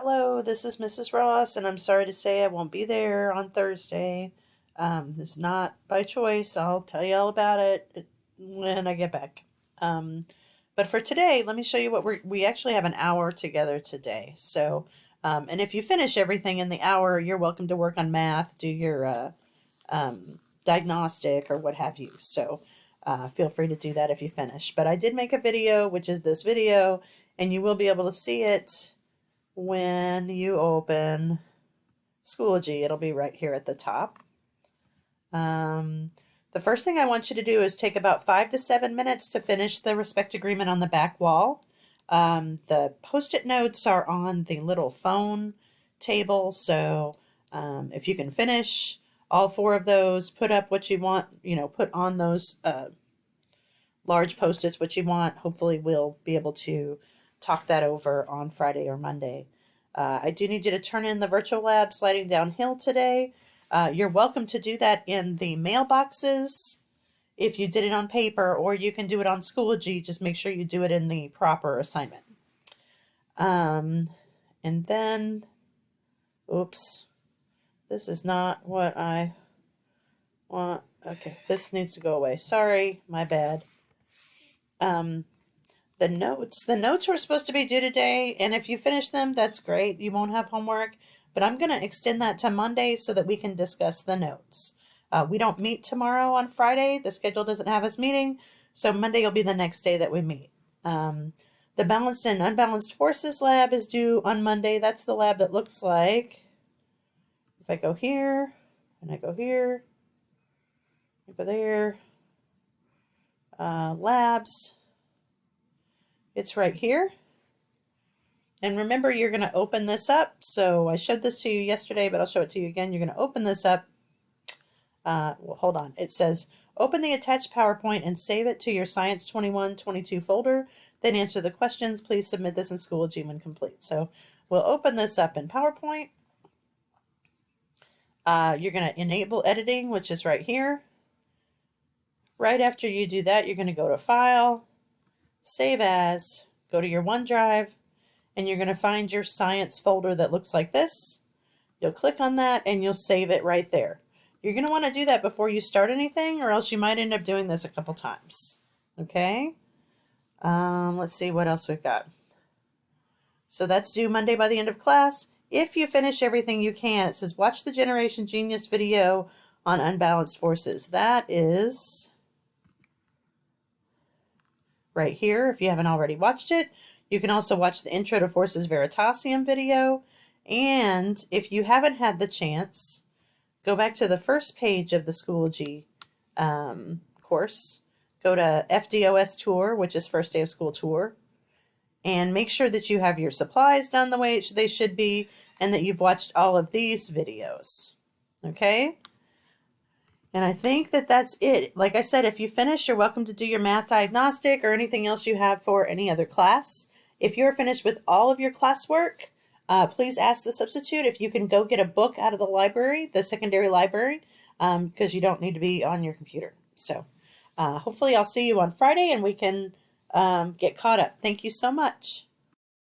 Hello, this is Mrs. Ross, and I'm sorry to say I won't be there on Thursday. It's not by choice. I'll tell you all about it when I get back. Um, but for today, let me show you what we actually have an hour together today. So, and if you finish everything in the hour, you're welcome to work on math, do your diagnostic or what have you. So, feel free to do that if you finish. But I did make a video, which is this video, and you will be able to see it when you open Schoology. It'll be right here at the top. The first thing I want you to do is take about 5 to 7 minutes to finish the respect agreement on the back wall. The post-it notes are on the little phone table, so if you can finish all 4 of those, put up what you want, put on those large post-its what you want. Hopefully we'll be able to talk that over on Friday or Monday. I do need you to turn in the virtual lab sliding downhill today. You're welcome to do that in the mailboxes if you did it on paper, or you can do it on Schoology. Just make sure you do it in the proper assignment. And then, oops, this is not what I want. Okay, this needs to go away. Sorry, my bad. The notes were supposed to be due today, and if you finish them, that's great. You won't have homework, but I'm going to extend that to Monday so that we can discuss the notes. We don't meet tomorrow on Friday. The schedule doesn't have us meeting, so Monday will be the next day that we meet. The balanced and unbalanced forces lab is due on Monday. That's the lab that looks like, if I go here, and I go here, I go there, labs, it's right here. And remember, you're going to open this up. So I showed this to you yesterday, but I'll show it to you again. You're going to open this up. Well, hold on. It says, open the attached PowerPoint and save it to your Science 21-22 folder. Then answer the questions. Please submit this in Schoology when complete. So we'll open this up in PowerPoint. You're going to enable editing, which is right here. Right after you do that, you're going to go to File, Save As, go to your OneDrive, and you're going to find your science folder that looks like this. You'll click on that and you'll save it right there. You're going to want to do that before you start anything, or else you might end up doing this a couple times. Okay? Let's see what else we've got. So that's due Monday by the end of class. If you finish everything you can, it says watch the Generation Genius video on unbalanced forces. That is right here if you haven't already watched it. You can also watch the Intro to Forces Veritasium video. And if you haven't had the chance, go back to the first page of the Schoology course. Go to FDOS Tour, which is First Day of School Tour. And make sure that you have your supplies done the way they should be, and that you've watched all of these videos. Okay? And I think that that's it. Like I said, if you finish, you're welcome to do your math diagnostic or anything else you have for any other class. If you're finished with all of your classwork, please ask the substitute if you can go get a book out of the library, the secondary library, because you don't need to be on your computer. So hopefully I'll see you on Friday and we can get caught up. Thank you so much.